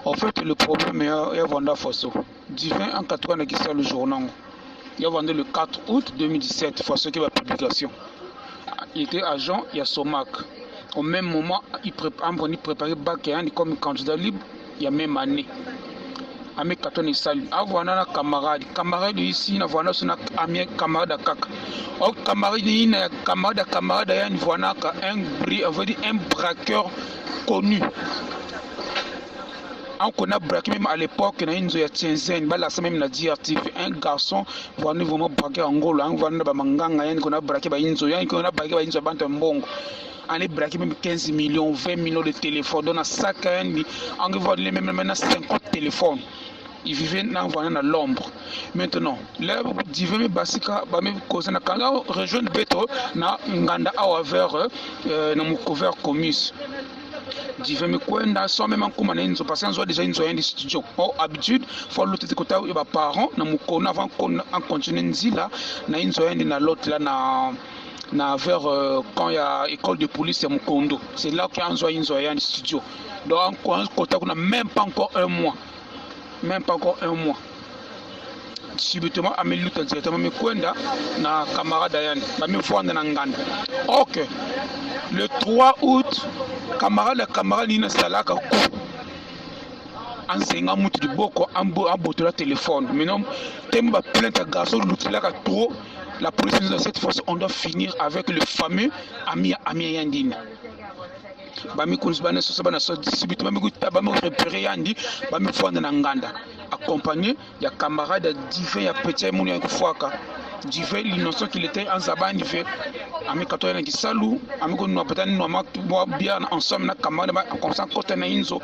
En fait, le problème est à Vanda Fosso. Divin en 80 qui sort le journal. Il a vendu le 4 août 2017, Fosso qui va publication. Il était agent, il y a Somac. Au même moment, il préparait Bakéan comme candidat libre, il y a même année. Ami katoni sali avana na camarade ici na vana suna ami camarade kaka au camarade yani vana ka un braqueur connu. On connaît braqué même à l'époque na inzo ya Tienzen bala sa même na DRTV un garçon vana vraiment braqué en Angola on vana ba manganga yani qu'on a braqué ba inzo yani qu'on a braqué ba inzo banta mbongo. On est braqué même 15 millions 20 millions de téléphones dans un sac yani on va même maintenant 50 téléphones. Il vivait dans l'ombre. Maintenant, là, Divin Basika, cause na kanga rejoindre Beto na nganda awa vers na couvert commis. Divin kwenda so même en comment nzo parce qu'on déjà une zoé studio. Au habitude, faut l'autre côté ba parents na mukona avant qu'on en continue nzila na une zoé na l'autre là na vers quand il y a école de police à Mukondo. C'est là qu'il y a une zoé en studio. Donc côté on a même pas encore un mois. Même pas encore un mois. Subitement, à mes luttes directement, mes kwenda na camarade Yann, me fondre na nganda. Ok. Le 3 août, camarade Nina Salaka coup. Enseignant mutu du boko, en la téléphone. Maintenant, thème va plainte à garçon, l'outilaka trop. La police nous a cette fois, on doit finir avec le fameux Ami Yandine. Bami kunzbane so sabana so disibiti bami repérer yandi bami fondre na nganda accompagné ya camarade Divin ya petit muni ya kufuaka Divin l'innocent qu'il était en zabani fait ami katoya ki salu ami ko no peut-être no ma bien ensemble na camarade ba comme ça côté na inzo.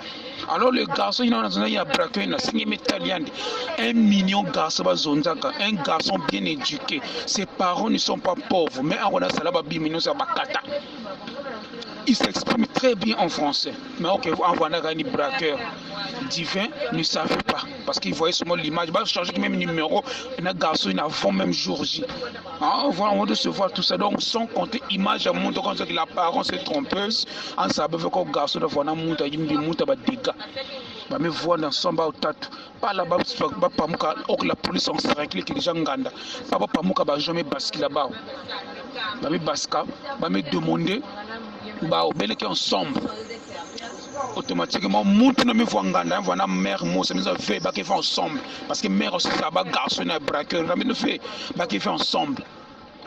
Alors le garçon il a braqué na signé métal yandi 1 million garçon ba zonzaka un garçon bien éduqué, ses parents ne sont pas pauvres mais on a salaba bimino sa bakata. Il s'exprime très bien en français. Mais ok, en voyant un braqueur Divin ne savait pas. Parce qu'il voyait seulement l'image. Il va changer même numéro. Un garçon, il avant même jour J. On va se voir tout ça. Donc, sans compter image à monter comme ça que l'apparence est trompeuse. En savant que le garçon de voir un monter, il me monte à dégâts. Bah me voir dans son bas au tatou. Pas là-bas, pas muka. Ok, la police en cercle qui est déjà nganda. Pas muka, bah jamais basque là-bas. Bah me basque, bah me demander. Bah, bel qui ensemble automatiquement monte na me nganda voilà mère mo ça nous a fait bah qui fait ensemble parce que mère aussi ça ba garçon na braqueur na me fait bah qui fait ensemble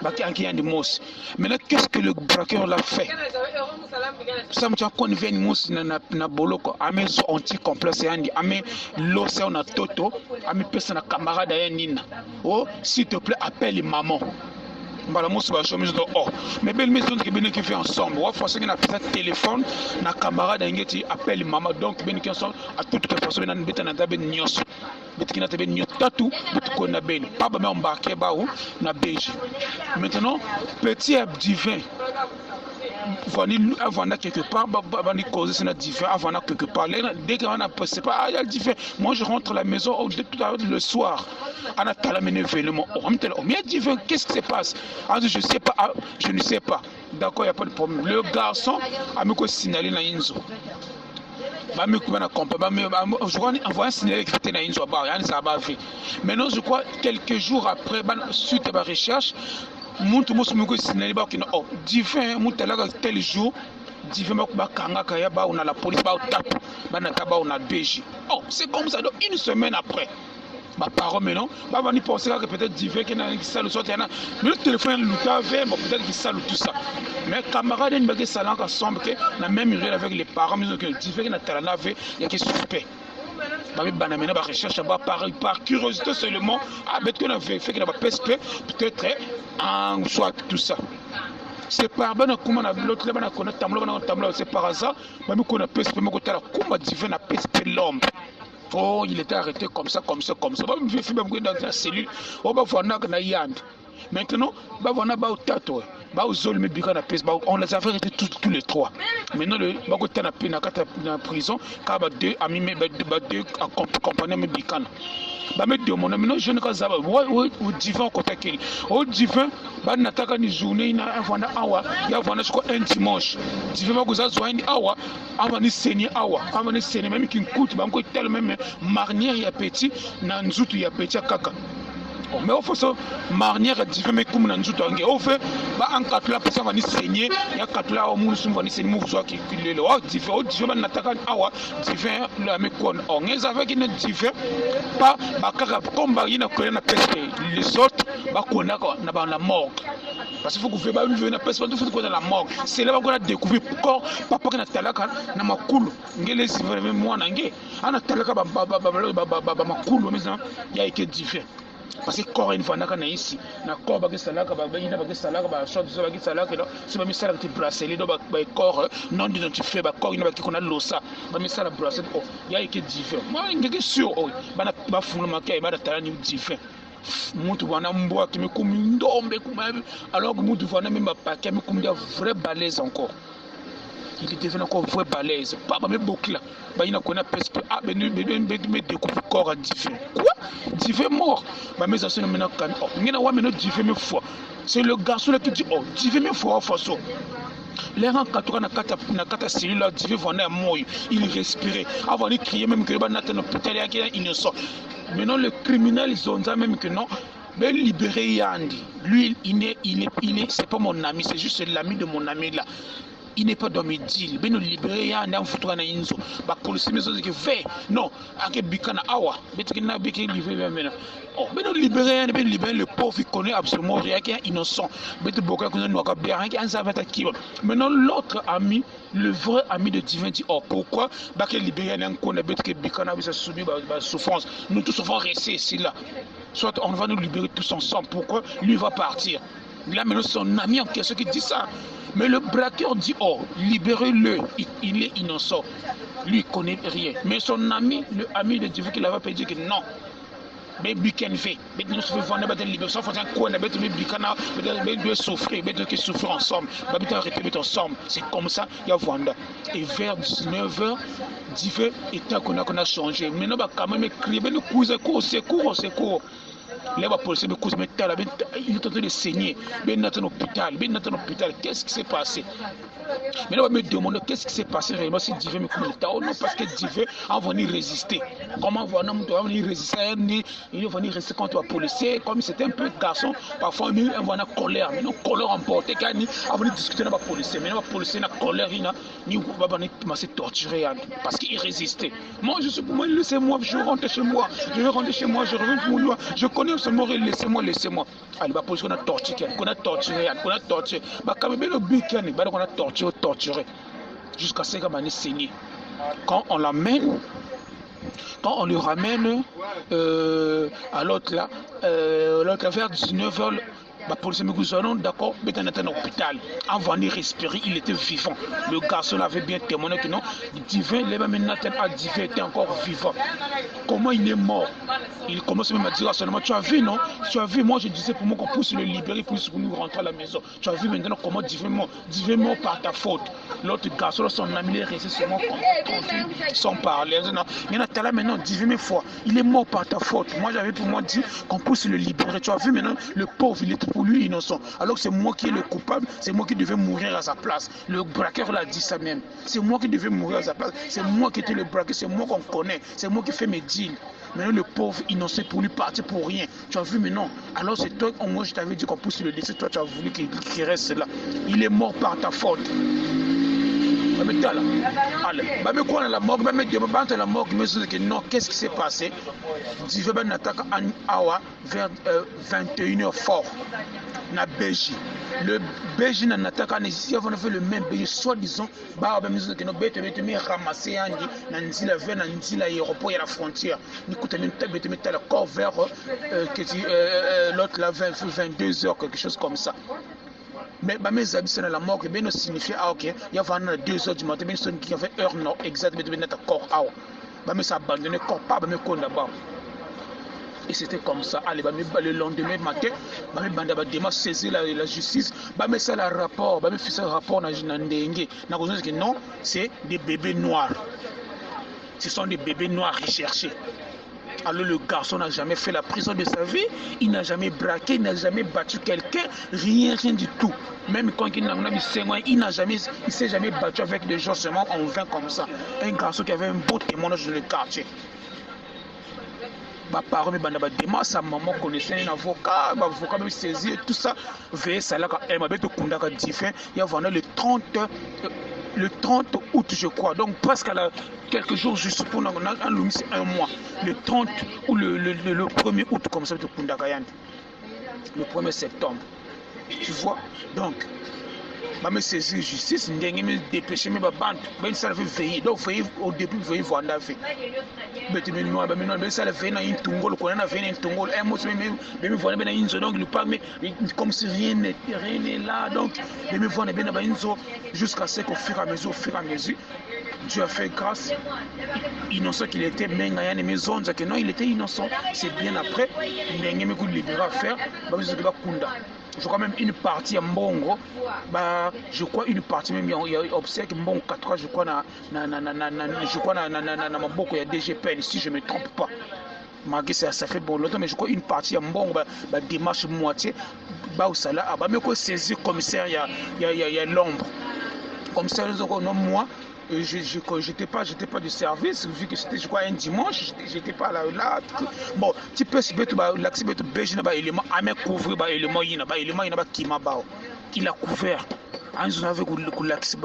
bah qui a des mos. Maintenant qu'est-ce que le braqueur l'a fait ça me tient qu'on vient mos na boloko ame zo anti complexe andi ame l'océan na toto ame personne na camarade ya nina oh s'il te plaît appelle maman. Voilà, moi, c'est la chemise de or. Mais belle maison qui fait ensemble. On va faire un téléphone, na camarade qui appelle maman. Donc, ben qui ensemble, à toute façon, on a une tabe nios. Qui n'a pas de tatou, qu'on a ben. Pas bien embarqué, bah, ou, na beige. Maintenant, petit Divin. Avant quelque part, avant de causer c'est Divin, avant quelque part. Dès qu'on a passé pas, il y a le Divin. Moi, je rentre à la maison tout à l'heure le soir. On a talamené événement. Mais Divin, qu'est-ce qui se passe? Je sais pas, je ne sais pas. D'accord, il n'y a pas de problème. Le garçon a mis quoi signaler dans Inzo. Je crois envoyer un signal qui était dans Inzo. Maintenant, je crois quelques jours après, suite à ma recherche, Muntu musu muko sinali ba kina oh Divin mutalaga tel jour Divin ba kanga kaya ba on a la police ba tap ba na taba on a BJ. Oh c'est comme ça donc une semaine après ma parole maintenant ba va ni penser que peut-être Divin qui na qui ça le sorte le téléphone luta vers peut-être qui ça tout ça mais camarade ne ba ça là ensemble que na même réel avec les parents mais que Divin qui na talana avait il y a qui suspect. Banamena ba recherche par curiosité seulement avec qu'on a fait qu'il a pas PSP peut-être en soit tout ça c'est par ben comment l'autre là ben connaît tamlo c'est par hasard même qu'on a PSP mais qu'on a comment Divin a PSP l'homme. Oh il était arrêté comme ça ba me fait même dans la cellule on va voir na yand maintenant ba vona ba tato Bah aux autres mais bika na pèse bah on les avait arrêtés tous les trois. Maintenant le bah côté na prison car bah deux amis mais bah deux compagnons mais bika na. Bah me demande maintenant je ne sais pas ouais au divin côté quel au divin bah nataka ni journée na avana awa ya avana jusqu'au un dimanche divin bah goza zoini awa avani seni awa avani seni même qui coûte bah ko tellement même marnière ya petit na nzutu ya petit kaka. Mais au fait, ça, marnière divin mais comme dans tout angle. Au fait, bah en quatre là, personne va ni saigner. Il y a quatre là, au monde sont va ni saigner. Vous voyez qui le le. Oh divin n'attaque awa divin le mais quoi? On est avec une divin pas bah car comme bah il n'a connu na peste les autres bah qu'on a na bah la mort. Parce qu'il faut que vous bah vivre na peste, il faut qu'on a la mort. C'est là qu'on a découvert corps papa qui na talaka na makulu. Ngele si vraiment moi nange. Ana talaka bah makulu mais ça il y a été divin. Parce que corps une fois na ici na corps ba salaka ba ina ba salaka ba shot zo ba salaka là c'est ba misala ti bracelet do ba corps non identifié ba corps ina ba kona losa ba misala bracelet oh ya eke différent moi ngeke sûr oh ba fulu makai ba tala ni différent mutu wana mbwa ki me komi ndombe kuma alors que mutu wana même pas ki me komi vrai balèze encore. Il devient encore vrai balèze. Pas mes boucles là. Bah il n'a qu'on a presque ah mais découvre corps différent. Quoi? Différent mort. Bah mes anciens maintenant quand oh il y a maintenant différent fois. C'est le garçon là qui dit oh différent fois façon. Les rangs quand na kata cellule là différent vendre mort. Il respirait. Avant de crier même que bah n'attend peut-être il y a innocent. Maintenant le criminel ils ont même que non. Mais libérer Yandi. Lui il est c'est pas mon ami, c'est juste l'ami de mon ami là. Il n'est pas dans mes deals. Ben nous libérer un dans foutre na inzo. Ba police maison que fait. Non, ake bikana awa. Bet que na biki libérer maintenant. Oh, ben nous libérer le pauvre il connaît absolument rien qui est innocent. Bet boka que nous ka bien qui en savait qui. Maintenant l'autre ami, le vrai ami de divin dit oh pourquoi ba que libérer un connaît bet que bikana va subir ba souffrance. Nous tous vont rester ici là. Soit on va nous libérer tous ensemble. Pourquoi lui va partir? Là maintenant son ami en question qui dit ça. Mais le braqueur dit oh libérez-le, il est innocent. Lui il connaît rien. Mais son ami, le ami de Dieu qui l'avait dit que non. Mais Biken fait, mais nous faisons vendre des libérations, faisons quoi, mais Bikana, mais doit souffrir, mais doit souffrir ensemble, mais doit arrêter ensemble. C'est comme ça, il y a Vanda. Et vers 19h, Dieu était qu'on a changé. Maintenant, quand même, crier, mais nous secours. Les policiers me causent métal, il est en train de saigner, il est en hôpital, qu'est-ce qui s'est passé? Mais là, on va me demander qu'est-ce qui s'est passé réellement si Dieu me coupe le temps. Non, parce que Dieu a venir résister. Comment on venir résister? Il va venir résister contre les policiers. Comme c'était un peu garçon, parfois il va avoir colère. Mais non, colère emportée, quand il va venir discuter avec les policiers. Mais les policiers ont colère, il va venir commencer à torturer parce qu'il résistait. Moi, je suis pour moi, laissez-moi, je rentre chez moi. Je vais rentrer chez moi, je reviens pour moi. Je connais ce mot, laissez-moi. Allez, la police, on a torturé, on a torturé. Quand même, le week-end, on a torturé jusqu'à ce qu'il ait saigné. Quand on l'amène, quand on le ramène à l'autre là, vers 19h, la police me dit non, d'accord, mais il était en hôpital. Avant de respirer, il était vivant. Le garçon avait bien témoigné que non, divin, les mêmes à divin était encore vivant. Comment il est mort? Il commence même à dire seulement tu as vu, non? Tu as vu, moi je disais pour moi qu'on puisse le libérer pour nous rentrer à la maison. Tu as vu maintenant comment divin mort par ta faute. L'autre garçon, son ami est resté seulement tranquille, sans parler. Non, il y en a là maintenant, divin foi. Il est mort par ta faute. Moi j'avais pour moi dit qu'on puisse le libérer. Tu as vu maintenant, le pauvre, il était pour lui innocent. Alors que c'est moi qui est le coupable, c'est moi qui devais mourir à sa place. Le braqueur l'a dit ça même. C'est moi qui devais mourir à sa place. C'est moi qui étais le braqueur, c'est moi qu'on connaît. C'est moi qui fais mes deals. Maintenant le pauvre innocent pour lui partir pour rien. Tu as vu maintenant. Alors c'est toi, moi je t'avais dit qu'on puisse le laisser. Toi tu as voulu qu'il reste là. Il est mort par ta faute. Allez, mais quoi la morgue, mais la morgue, mais non, qu'est-ce qui s'est passé? Dieu ben attaque en Awa vers 21h fort. Na Belgique. Le Belgique n'a attaque en ici, on a fait le même Belgique, soi-disant, bah ben nous que nos bêtes mais ramasser Andy, Nancy la veine, Nancy l'aéroport et la frontière. Nous coûte une tête mettre le corps vers l'autre là 22h quelque chose comme ça. Mais mes amis c'est la mort que bien signifie ah ok il y a 2h du matin bien qui avait heure non exact mais de mettre corps ah bah mais ça abandonné corps pas mais qu'on d'abord Et c'était comme ça. Allez, le lendemain matin, je saisir la justice, je faire le rapport, je faire le rapport non, c'est des bébés noirs. Ce sont des bébés noirs recherchés. Alors le garçon n'a jamais fait la prison de sa vie, il n'a jamais braqué, il n'a jamais battu quelqu'un, rien du tout. Même quand il ne s'est jamais battu avec des gens seulement en vain comme ça. Un garçon qui avait un beau témoignage dans le quartier. Parents sa maman connaissait un avocat, l'avocat me saisir tout ça, veillez ça là quand elle m'a dit que diffé, il y a le 30 août je crois, donc presque quelques jours juste pour un mois, le 30 ou le 1er août comme ça, le 1er septembre, tu vois, donc je me saisir justice, je me dépêcher, je ça fait veiller. Donc, au début, veiller voir la vie. Comme si rien n'est là. Donc, je me vois jusqu'à ce qu'au fur et à mesure, Dieu a fait grâce. Innocent qu'il était, mais non, il était innocent. C'est bien après, il me libéré à faire. Je crois même une partie à Mbongo, je crois une partie même il y a obsèque Mbongo 4 je crois je crois na Maboko il y a DGPN si je me trompe pas. Malgré ça fait bon longtemps mais je crois une partie à Mbongo démarche moitié au sala mais quoi saisir commissaire il y a l'ombre comme ça non moi j'étais pas du service vu que c'était je crois un dimanche j'étais pas là bon tu peux se mettre l'accès mettre belge na élément à me couvrir élément élément kima bao il a couvert on avait l'accès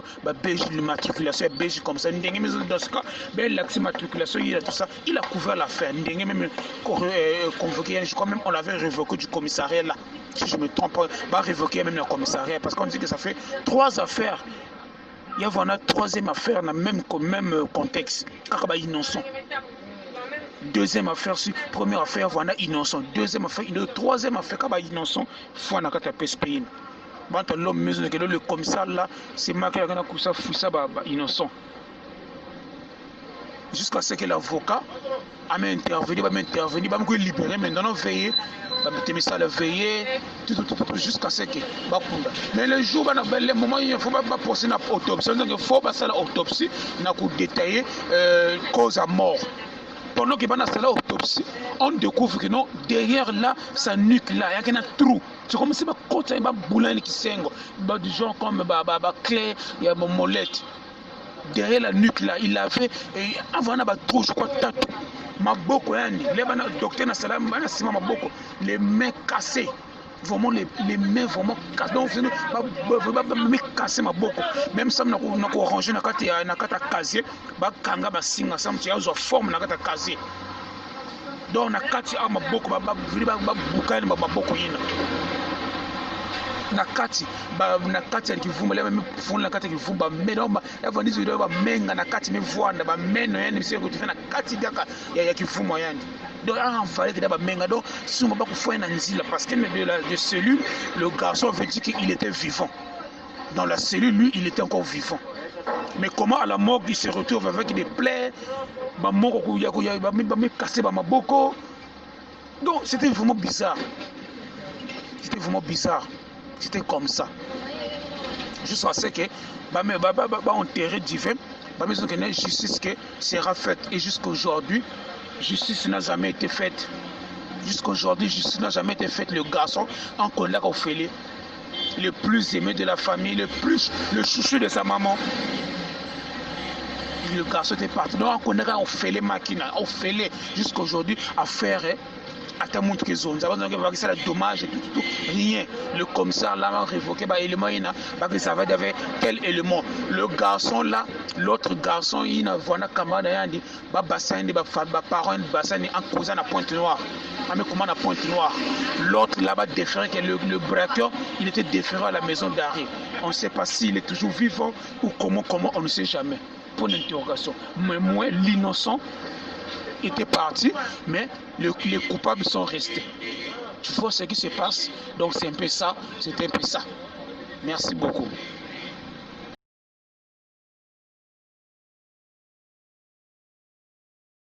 belge matriculation belge comme ça ndenge mais dans ce cas l'accès matriculation il a tout ça il a couvert l'affaire ndenge même convoqué je crois même on l'avait révoqué du commissariat là si je me trompe pas révoquer même le commissariat parce qu'on dit que ça fait 3 affaires. Il y a une troisième affaire dans le même contexte. Innocent. Deuxième affaire, première affaire, voilà innocent. Deuxième affaire, troisième affaire, innocent, faut en avoir PSPI. Le commissaire là, c'est marqué innocent. Jusqu'à ce que l'avocat a intervenu, va libérer maintenant, veiller. Jusqu'à ce que mais le jour le moment il faut pas passer une autopsie il faut passer l'autopsie pour détailler cause à mort pendant que pendant cette autopsie on découvre que non derrière là sa nuque là il y a un trou c'est comme si côté il y a un boulin qui s'engo du genre comme clé il y a une molette derrière la nuque là il avait avant un trou je crois tatou maboko yani les docteur na salam bana sima maboko les mains cassées vraiment les mains vraiment cassées donc me casser maboko même ça na ko ranger na kata casier ba kanga ba singa ça mtia zo forme na kata casier donc na kati a maboko ba bukani maboko yina na kati ya kivumba lema mifuna na kati ya kivumba menomba yava ndizo ndio ba menga na kati mivwanda ba meno yani msio kutufanya kati ya kivumba yani donc en fallait que ba menga donc si on va kufanya na nzila parce que de cellule le garçon veut dire qu'il était vivant dans la cellule lui il était encore vivant mais comment à la morgue il se retrouve avec des plaies ba moko ya ba me casser ba maboko donc c'était vraiment bizarre c'était comme ça jusqu'à ce que enterrer divin que justice que sera faite et jusqu'à aujourd'hui justice n'a jamais été faite le garçon en colère au fêlé le plus aimé de la famille le chouchou de sa maman le garçon était parti donc on connaît au fêlé makina au fêlé jusqu'à aujourd'hui à faire à montre que zone ça va ça dommage tout rien le commissaire là a révoqué élément ça va avec quel élément le garçon là l'autre garçon il a voilà camarade yandi bassin de parents bassin en causant à Pointe Noire mais comment à Pointe Noire l'autre là-bas déféré que le braqueur il était déféré à la maison d'arrêt on ne sait pas s'il est toujours vivant ou comment on ne sait jamais pour l'interrogation mais moi l'innocent était parti, mais les coupables sont restés. Tu vois ce qui se passe, donc c'est un peu ça, c'était un peu ça. Merci beaucoup.